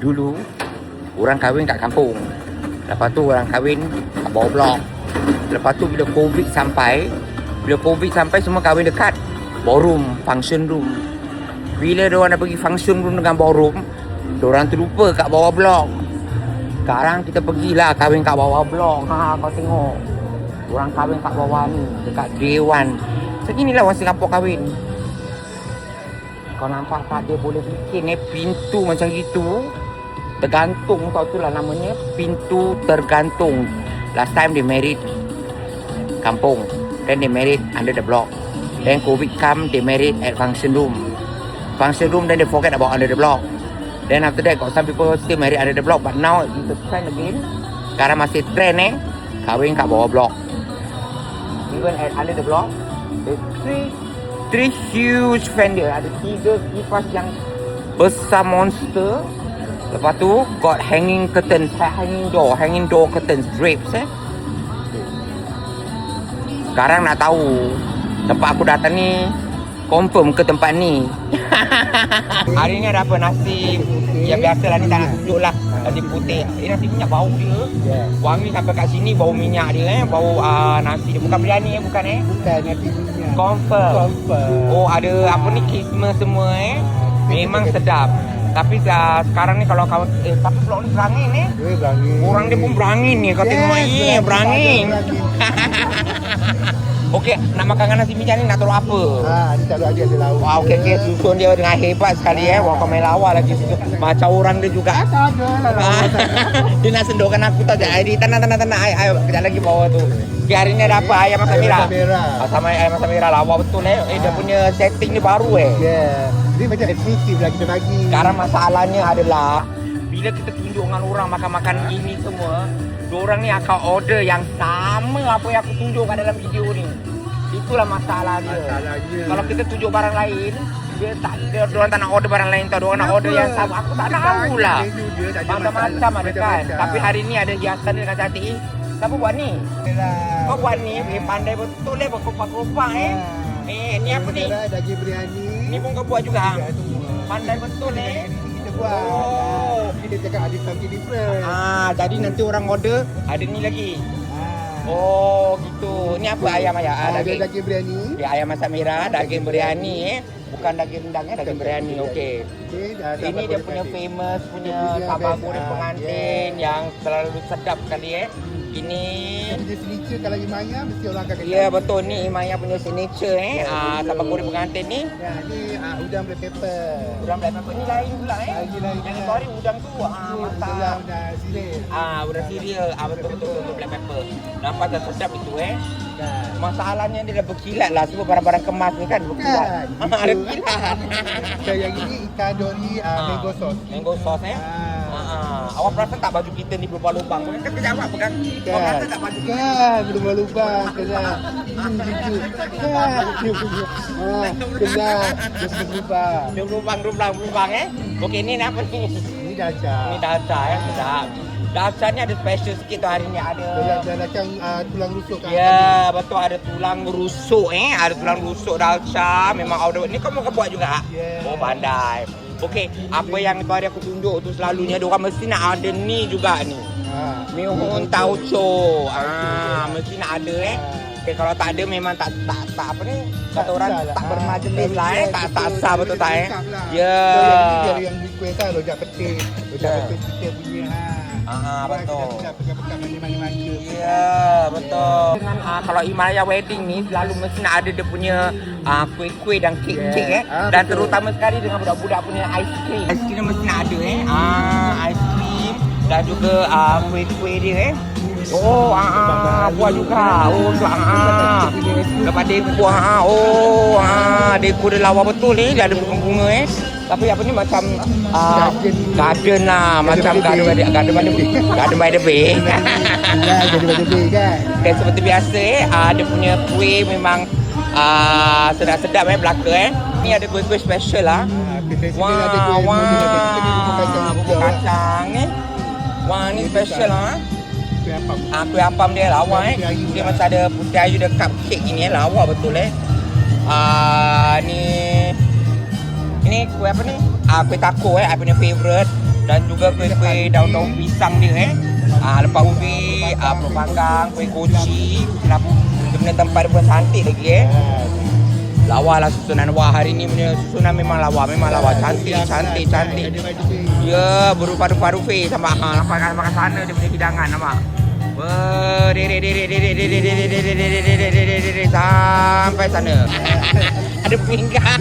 Dulu orang kahwin kat kampung. Lepas tu orang kahwin kat bawah blok. Lepas tu bila Covid sampai semua kahwin dekat ballroom, function room. Bila diorang dah pergi function room dengan ballroom, diorang terlupa kat bawah blok. Sekarang kita pergilah kahwin kat bawah blok. Kau tengok. Orang kahwin kat bawah ni, dekat Day1. Seginilah orang Singapura kahwin. Kau nampak tak dia boleh bikin pintu macam gitu. Tergantung, kau tu lah namanya pintu tergantung. Last time they married kampung, then they married under the block. Then Covid come, they married at function room. Function room, then they forget about under the block. Then after that got some people still married under the block, but now it's a trend again. Sekarang masih trend kahwin kat bawah block. Even at under the block, there's three huge fender. Ada 3 kipas yang besar monster. Lepas tu got hanging curtains, hanging door curtains, drapes Sekarang nak tahu tempat aku datang ni confirm ke tempat ni. Hari ni ada apa? Nasi yang biasalah ni, tak nak tunjuk lah. Nasi putih. Nasi minyak bau dia. Wangi sampai kat sini bau minyak dia bau nasi dia. Bukan biryani bukan Bukan nasi minyak. Confirm. Oh ada apa ni, kismis semua Memang sedap. Tapi sekarang ni kalau kau tapi blok ni berangin Berangin. Orang dia pun berangin ni. Kau tengok berangin. Okey, nak makan nasi minyak ni nak taruh apa? Ni taruh ada lauk. Wah, okey, susun dia dengan hebat sekali Wah, kau main lawa lagi susun. Macam orang dia juga. Tak ada. Dia nak sendokkan aku tak jadi. Tanah. Ayo, kejap lagi bawah tu. Okey, hari ni ada apa? Ayam masak merah. Sama ayam masak merah lawa betul dia punya setting ni baru Ni macam eksklusif lah kita bagi. Sekarang masalahnya adalah bila kita tunjuk dengan orang makan-makan ini semua, diorang ni akan order yang sama apa yang aku tunjuk kat dalam video ni. Itulah masalah dia. Kalau kita tunjuk barang lain, diorang tak nak order barang lain tau. Diorang nak order yang sama. Aku tak tahulah. Macam-macam ada kan. Tapi hari ni ada hiasan dia dengan cantik. Siapa buat ni? Kau buat ni, pandai betul berkerupak-kerupak ni apa ni? Daging biryani. Ni pun kau buat juga. Pandai betul Kita buat. Kita cakap ada something different. Jadi nanti orang order ada ni lagi. Oh gitu. Ni apa ayam Daging biryani. Ayam masak merah, daging biryani Bukan daging rendang daging biryani. Okey. Ini dia punya famous punya sambal goreng pengantin yang selalu sedap sekali Ini Dia signature kalau Imaya mesti orang akan ya betul ni Imaya punya signature sambal goreng pengantin ni. Ni udang black pepper. Udang black pepper ni lain pula Lain. Yang sorry udang tu masak Udang sirih. udang cereal betul black pepper. Nampak tak sedap itu Masalahnya dia dah berkilat lah. Semua barang-barang kemas ni kan berkilat. Ada kilat. Yang ini ikan dori mango sauce. Mango sauce Awak perasan tak baju kita ni berlubang-lubang? Kan kerja apa kan? Awak perasan tak baju kita? Berlubang-lubang kena. Jujur. Kena berlubang. Dia berlubang Okey ni apa ni? Ini dacar. Ni dacar sedap. Dacar ni ada special sikit tu hari ni ada. Dia macam tulang rusuk kan. Ya, betul ada tulang rusuk Ada tulang rusuk dacar. Memang order. Ni kau mau buat juga? Oh pandai. Okey, apa yang tadi aku tunjuk tu selalunya diorang mesti nak ada ni juga ni. Mihun tauco. Mesti nak ada Okay, kalau tak ada memang tak apa ni? Kata orang tak bermajlis lah tak sah betul tak Ya. Dia yang request lah rojak petis. Rojak petis kita punya betul. Pekat-pekat manja-manja. Ya, betul. Dengan kalau Imaya wedding ni selalu mesti nak ada dia punya kuih-kuih dan kek-kek dan terutama sekali dengan budak-budak punya ice cream. Ice cream mesti nak ada ice cream dan juga kuih-kuih dia buah juga. Dapat deku deku dia lawa betul dia ada bunga Tapi apa ni macam garden lah, macam garden by the bay. Jadi by the bay kan. Dan seperti biasa dia punya kuih memang sedap-sedap belaka Ni ada kuih-kuih special lah. Bubur kacang Wah ni special lah. Kuih apam dia lawa Dia macam ada putih ayu dia cupcake gini lawa betul Ni kuih apa ni? Kuih taco I punya favourite. Dan juga kuih-kuih daun-daun pisang dia lepas ubi, penuh panggang, kuih koci. Dia punya tempat dia pun cantik lagi Lawa lah susunan wah hari ni punya susunan memang lawa cantik. Ya, berupa-rupa sama makan sana dia punya hidangan nampak. Sampai sana. Ada pinggan.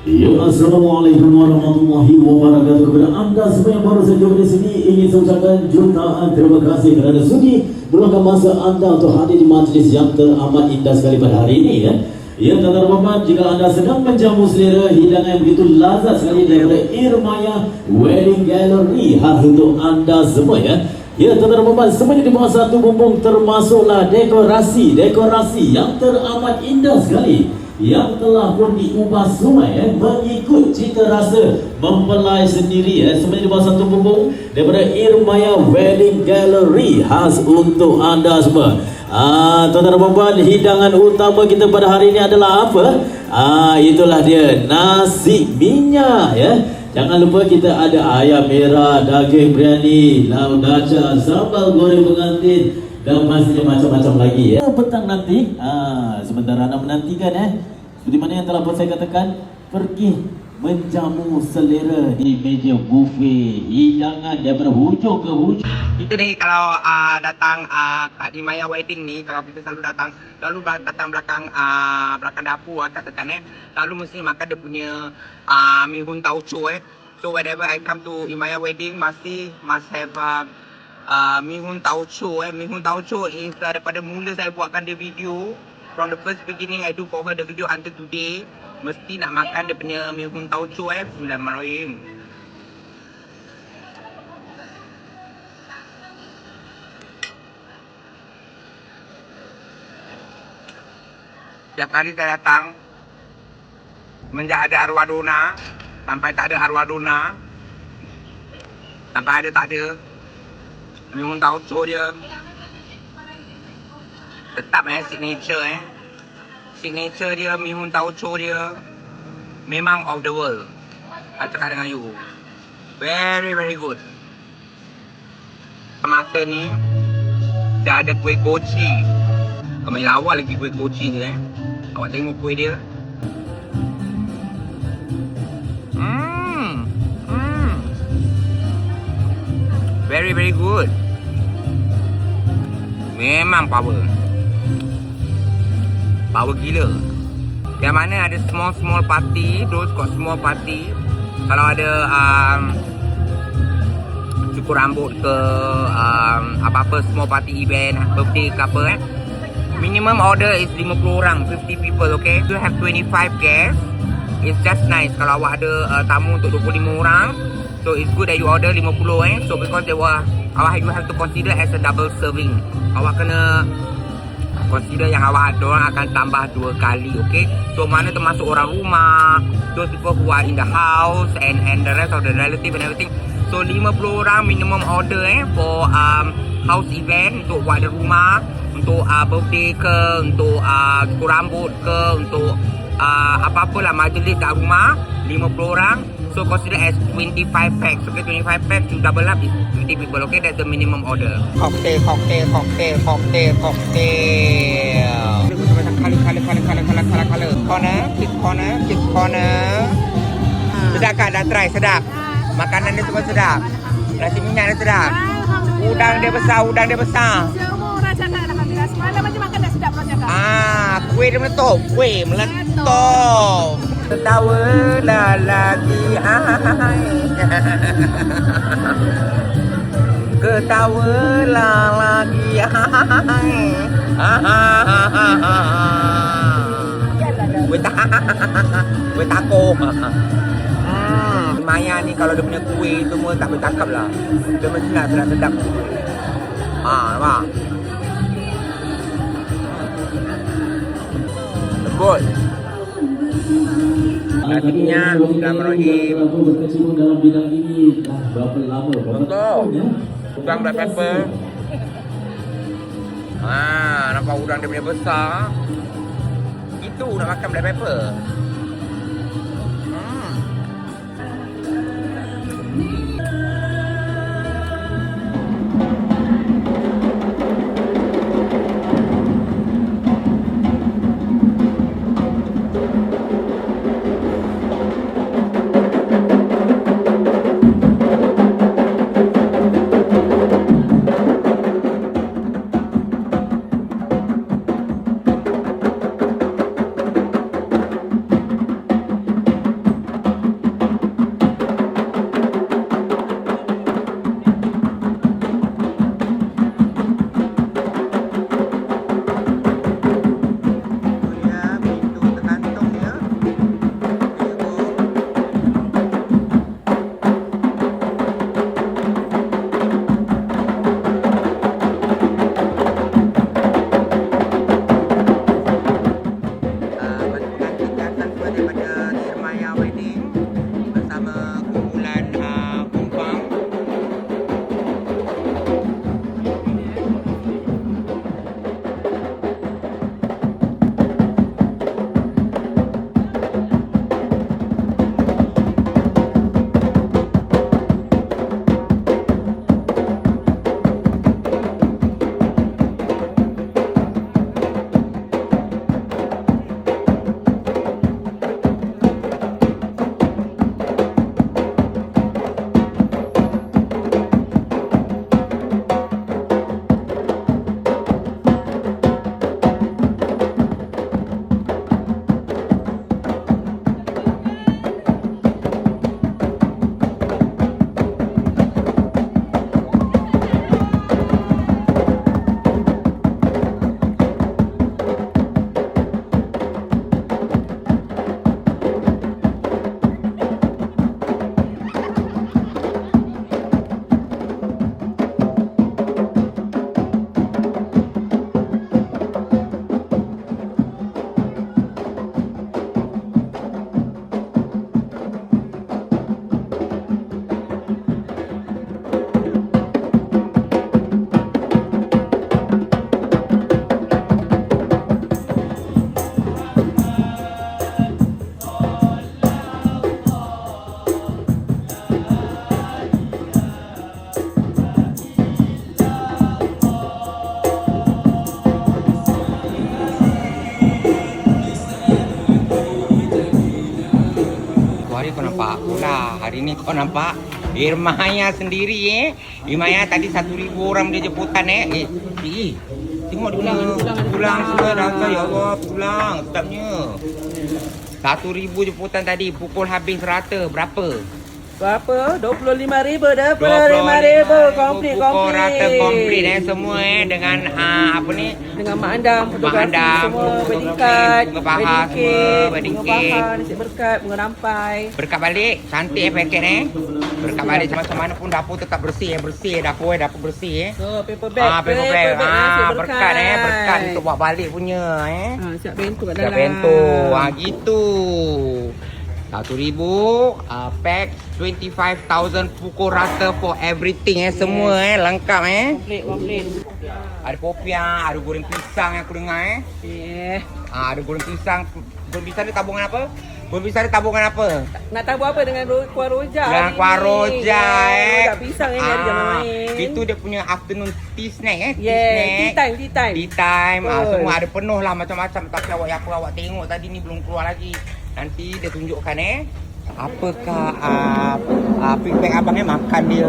Ya, Assalamualaikum warahmatullahi wabarakatuh. Kepada anda semua yang baru saja di sini, ingin saya ucapkan jutaan terima kasih kerana sudi meluangkan masa anda untuk hadir di majlis yang teramat indah sekali pada hari ini Ya, tuan-tuan dan puan, jika anda sedang menjamu selera hidangan yang begitu lazat sekali daripada Irmaya Wedding Gallery, khas untuk anda semua Ya, tuan-tuan dan puan, semuanya di bawah satu bumbung termasuklah dekorasi yang teramat indah sekali yang telah pun diubah semua mengikut cita rasa mempelai sendiri semuanya di bawah satu bumbung daripada Irmaya Wedding Gallery, khas untuk anda semua. Tuan-tuan dan puan, hidangan utama kita pada hari ini adalah apa? Itulah dia, nasi minyak Jangan lupa kita ada ayam merah, daging biryani, lauk daca, sambal goreng pengantin dan pastinya macam-macam lagi petang nanti sementara anda menantikan seperti mana yang telah pun saya katakan, pergi menjamu selera di meja buffet hidangan daripada hujung ke hujung. Kita ni kalau datang kat Irmaya Wedding ni, kalau kita selalu datang belakang dapur katakan lalu mesti makan dia punya mi hun tauco So whenever I come to Irmaya Wedding must have mi hun tauco Mi hun tauco is daripada mula saya buatkan dia video, from the first beginning I do cover the video until today, mesti nak makan dia punya mi hun tauco Bismillahirrahmanirrahim. Setiap kali saya datang, semenjak ada arwah dona sampai tak ada arwah dona, sampai ada tak ada, mi hun tauco dia tetap signature dia, mi hun tauco dia memang of the world. Saya cakap dengan you, very good. Masa ni dah ada kuih koci, kami lawa lagi kuih koci ni awak tengok kuih dia. Very good. Memang power gila. Yang mana ada small party, those got small party. Kalau ada cukur rambut ke apa-apa small party event, birthday ke apa minimum order is 50 orang, 50 people, okay? You have 25 guests. It's just nice kalau awak ada tamu untuk 25 orang. So it's good that you order 50 So because you have to consider as a double serving. Awak kena consider yang orang akan tambah 2 kali, okay? So mana termasuk orang rumah, those people who are in the house and the rest of the relative and everything. So 50 orang minimum order for house event, untuk buat di rumah, untuk birthday ke, untuk cukur rambut ke, untuk apa-apalah majlis kat rumah, 50 orang. So consider as 25 packs. Okay, 25 packs you double up is 50 people. Okay, that's the minimum order. Cocktail. Corner. Sedap kan? Dah try, sedap. Makanan dia semua sedap. Nasi minyak dia sedap. Udang dia besar. Semua orang cakap alhamdulillah. Semalam macam makan dah sedap orang cakap. Kuih dia meletup. Ketawalah lagi, ketawalah lagi, Gue takut. Maya ni kalau dia punya kuih semua tak bercakap lah. Dia mesti nak sedap. Nampak? Lembut. Artinya Bismillahirrahmanirrahim. Berkecimpung dalam bidang ini berapa lama? Betul. Udang black pepper. Nampak udang dia punya besar. Itu nak makan black pepper. satu hari kau nampak pula. Hari ni kau nampak Irmaya sendiri Irmaya tadi 1,000 orang dia jemputan tengok dia pulang semua dah. Ya Allah, pulang sedapnya. 1,000 jemputan tadi, pukul habis rata berapa? Berapa? 25,000 dah. 25,000 komplit. Pukul rata komplit semua dengan apa ni? Dengan Mak Andam, fotografi Andam, semua, fotografi, wedding card, bunga bahar semua, wedding bunga cake. bahar, nasi berkat, bunga rampai. Berkat balik, cantik paket Berkat balik macam mana pun dapur tetap bersih dapur bersih So, paper bag. paper bag. nasi Berkat untuk buat balik punya siap bento kat Siap dalam. bento. Gitu. 1,000 pack 25,000 pukul rata for everything semua lengkap Komplit. Ada popiah, ada goreng pisang yang aku dengar ada goreng pisang. Goreng pisang ni tabungan apa? Goreng pisang ni tabungan apa? Nak tahu apa dengan kuah rojak? Dengan kuah rojak Rojak pisang ni ada jangan main. Itu dia punya afternoon tea snack Tea time. Tea time. Betul. Semua ada penuh lah macam-macam. Tapi awak tengok tadi ni belum keluar lagi. Nanti dia tunjukkan apakah feedback abang makan dia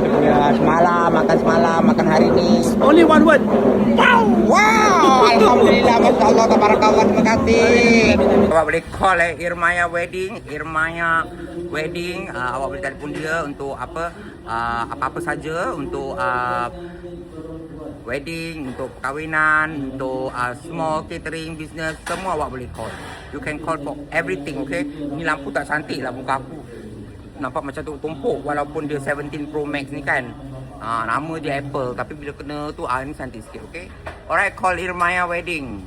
punya makan semalam, makan hari ni. Only one word. Wow, alhamdulillah, masya-Allah, tabarakallah, terima kasih. Awak boleh call Irmaya Wedding. Awak boleh telefon dia untuk apa-apa saja untuk wedding, untuk perkahwinan, untuk small catering business, semua awak boleh call. You can call for everything, okay? Ni lampu tak cantik lah muka aku. Nampak macam tumpuk walaupun dia 17 Pro Max ni kan. Nama dia Apple tapi bila kena tu ni cantik sikit, okay? Alright, call Irmaya Wedding.